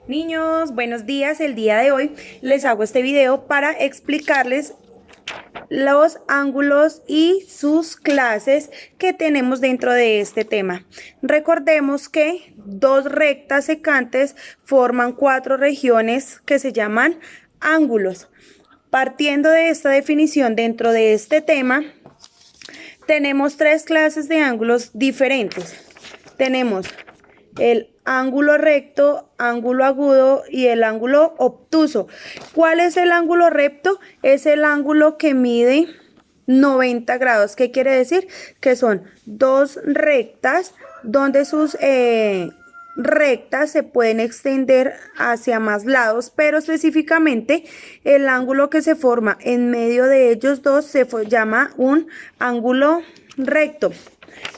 Niños, buenos días. El día de hoy les hago este video para explicarles los ángulos y sus clases que tenemos dentro de este tema. Recordemos que dos rectas secantes forman cuatro regiones que se llaman ángulos. Partiendo de esta definición dentro de este tema, tenemos tres clases de ángulos diferentes. Tenemos el ángulo recto, ángulo agudo y el ángulo obtuso. ¿Cuál es el ángulo recto? Es el ángulo que mide 90 grados. ¿Qué quiere decir? Que son dos rectas donde sus rectas se pueden extender hacia más lados, pero específicamente el ángulo que se forma en medio de ellos dos se llama un ángulo recto.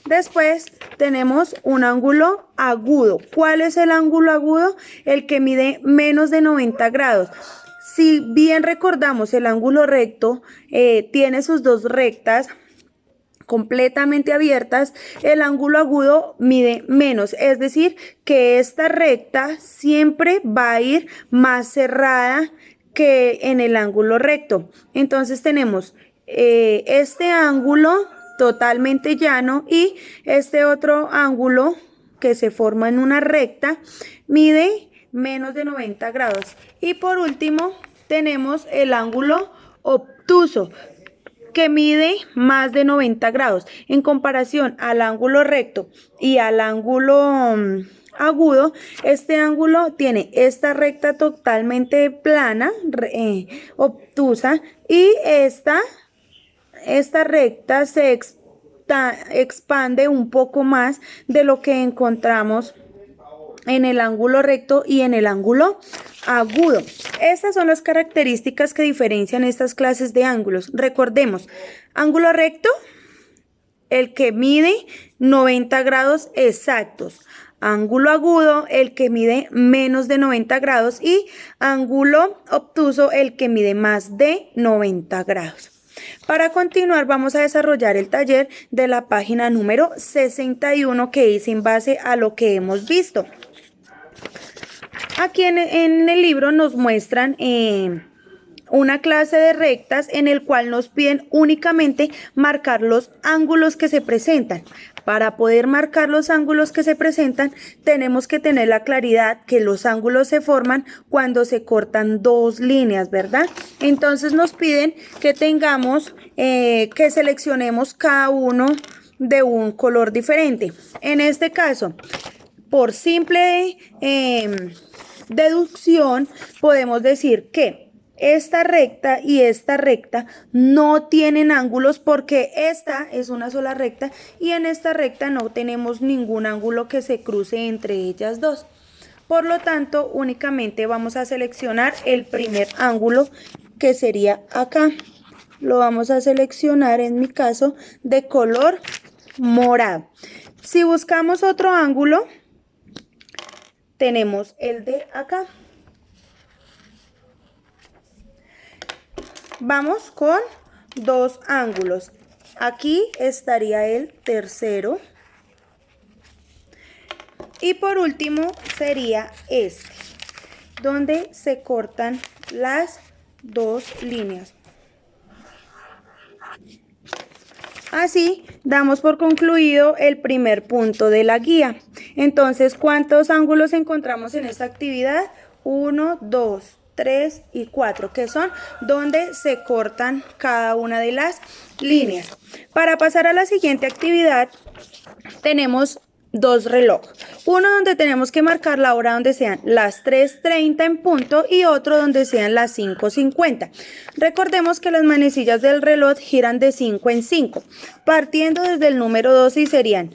Después tenemos un ángulo agudo. ¿Cuál es el ángulo agudo? El que mide menos de 90 grados. Si bien recordamos, el ángulo recto tiene sus dos rectas completamente abiertas, el ángulo agudo mide menos, es decir, que esta recta siempre va a ir más cerrada que en el ángulo recto. Entonces tenemos este ángulo totalmente llano y este otro ángulo que se forma en una recta mide menos de 90 grados. Y por último tenemos el ángulo obtuso, que mide más de 90 grados. En comparación al ángulo recto y al ángulo agudo, este ángulo tiene esta recta totalmente plana, obtusa, y esta recta se expande un poco más de lo que encontramos en el ángulo recto y en el ángulo agudo. Estas son las características que diferencian estas clases de ángulos. Recordemos, ángulo recto, el que mide 90 grados exactos. Ángulo agudo, el que mide menos de 90 grados. Y ángulo obtuso, el que mide más de 90 grados. Para continuar, vamos a desarrollar el taller de la página número 61 que hice en base a lo que hemos visto. Aquí en el libro nos muestran una clase de rectas en el cual nos piden únicamente marcar los ángulos que se presentan. Para poder marcar los ángulos que se presentan, tenemos que tener la claridad que los ángulos se forman cuando se cortan dos líneas, ¿verdad? Entonces nos piden que tengamos, que seleccionemos cada uno de un color diferente. En este caso, por simple deducción, podemos decir que esta recta y esta recta no tienen ángulos porque esta es una sola recta y en esta recta no tenemos ningún ángulo que se cruce entre ellas dos. Por lo tanto, únicamente vamos a seleccionar el primer ángulo, que sería acá. Lo vamos a seleccionar, en mi caso, de color morado. Si buscamos otro ángulo, tenemos el de acá. Vamos con dos ángulos. Aquí estaría el tercero. Y por último sería este, donde se cortan las dos líneas. Así damos por concluido el primer punto de la guía. Entonces, ¿cuántos ángulos encontramos en esta actividad? 1, 2, 3 y 4, que son donde se cortan cada una de las líneas. Para pasar a la siguiente actividad, tenemos dos relojes. Uno donde tenemos que marcar la hora donde sean las 3:30 en punto y otro donde sean las 5:50. Recordemos que las manecillas del reloj giran de 5 en 5, partiendo desde el número 12 y serían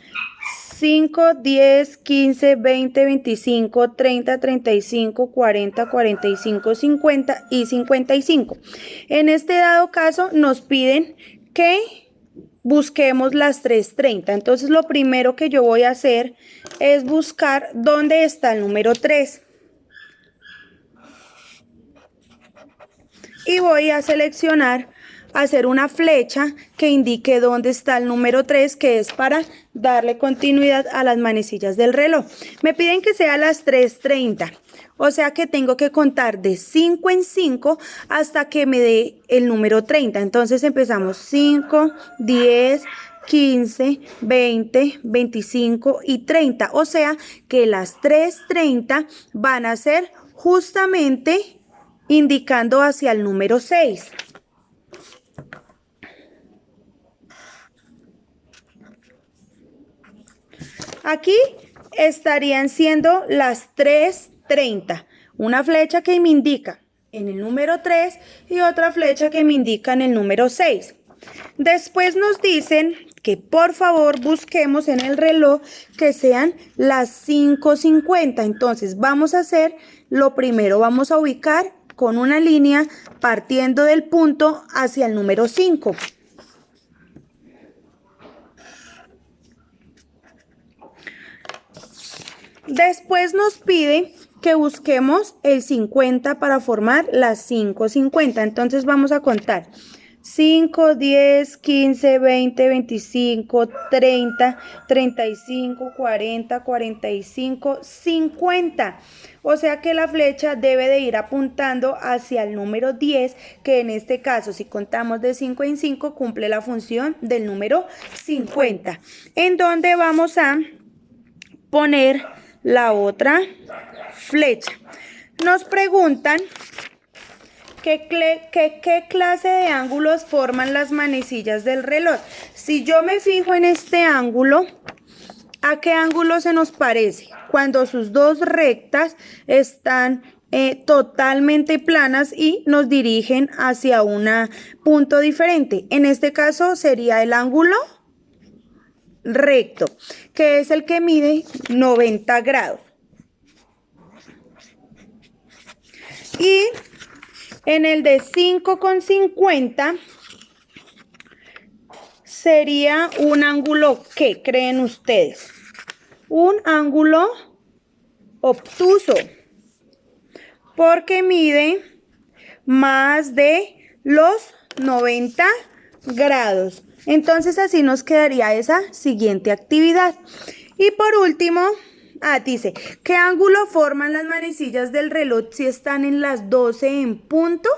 5, 10, 15, 20, 25, 30, 35, 40, 45, 50 y 55. En este dado caso nos piden que busquemos las 3:30. Entonces lo primero que yo voy a hacer es buscar dónde está el número 3. Y voy a seleccionar, hacer una flecha que indique dónde está el número 3, que es para darle continuidad a las manecillas del reloj. Me piden que sea a las 3:30. O sea que tengo que contar de 5 en 5 hasta que me dé el número 30. Entonces empezamos 5, 10, 15, 20, 25 y 30. O sea que las 3:30 van a ser justamente indicando hacia el número 6. Aquí estarían siendo las 3:30. Una flecha que me indica en el número 3 y otra flecha que me indica en el número 6. Después nos dicen que por favor busquemos en el reloj que sean las 5:50. Entonces vamos a hacer lo primero, vamos a ubicar con una línea partiendo del punto hacia el número 5. Después nos pide que busquemos el 50 para formar las 5:50. Entonces vamos a contar 5, 10, 15, 20, 25, 30, 35, 40, 45, 50. O sea que la flecha debe de ir apuntando hacia el número 10, que en este caso, si contamos de 5 en 5, cumple la función del número 50. En donde vamos a poner la otra flecha. Nos preguntan ¿qué clase de ángulos forman las manecillas del reloj? Si yo me fijo en este ángulo, ¿a qué ángulo se nos parece? Cuando sus dos rectas están totalmente planas y nos dirigen hacia un punto diferente. En este caso sería el ángulo recto, que es el que mide 90 grados. Y en el de 5,50 sería un ángulo, ¿qué creen ustedes? Un ángulo obtuso, porque mide más de los 90 grados. Entonces así nos quedaría esa siguiente actividad. Y por último, dice, ¿qué ángulo forman las manecillas del reloj si están en las 12 en punto?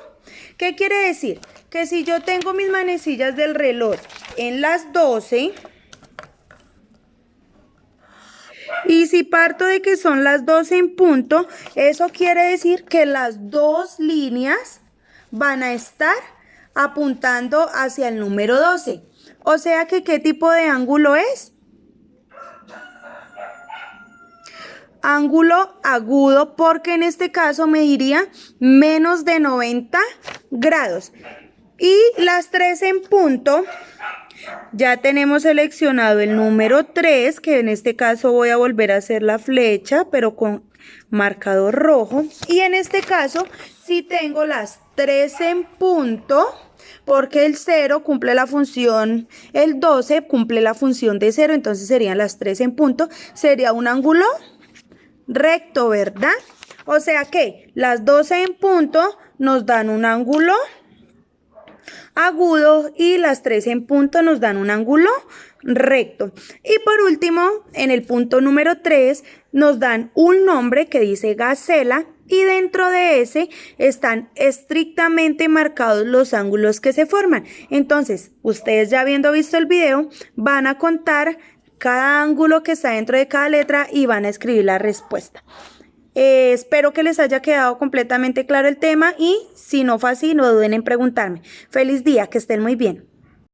¿Qué quiere decir? Que si yo tengo mis manecillas del reloj en las 12 y si parto de que son las 12 en punto, eso quiere decir que las dos líneas van a estar apuntando hacia el número 12. O sea que, ¿qué tipo de ángulo es? Ángulo agudo, porque en este caso mediría menos de 90 grados. Y las 3 en punto, ya tenemos seleccionado el número 3, que en este caso voy a volver a hacer la flecha, pero con marcador rojo. Y en este caso, si tengo las 3 en punto, porque el 0 cumple la función, el 12 cumple la función de 0, entonces serían las 3 en punto, sería un ángulo recto, ¿verdad? O sea que las 12 en punto nos dan un ángulo agudo y las 3 en punto nos dan un ángulo recto. Y por último, en el punto número 3 nos dan un nombre que dice Gacela y dentro de ese están estrictamente marcados los ángulos que se forman. Entonces, ustedes ya habiendo visto el video, van a contar cada ángulo que está dentro de cada letra y van a escribir la respuesta. Espero que les haya quedado completamente claro el tema y si no fue así, no duden en preguntarme. Feliz día, que estén muy bien.